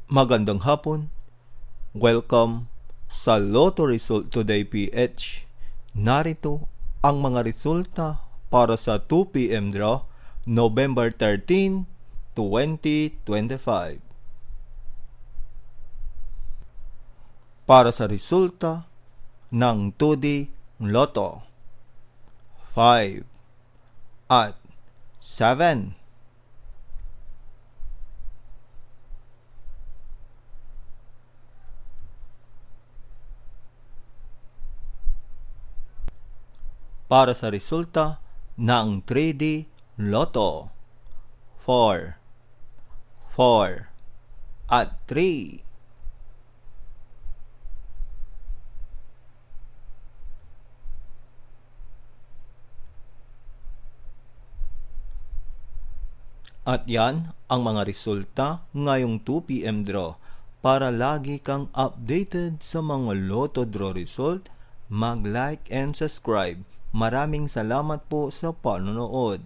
Magandang hapon. Welcome sa Lotto Result Today PH. Narito ang mga resulta para sa 2 p.m. draw November 13, 2025. Para sa resulta ng 2D Lotto 5 at 7. Para sa resulta ng 3D Lotto 4, 4 at 3. At yan ang mga resulta ngayong 2 p.m. draw. Para lagi kang updated sa mga Lotto draw result, mag-like and subscribe. Maraming salamat po sa panonood.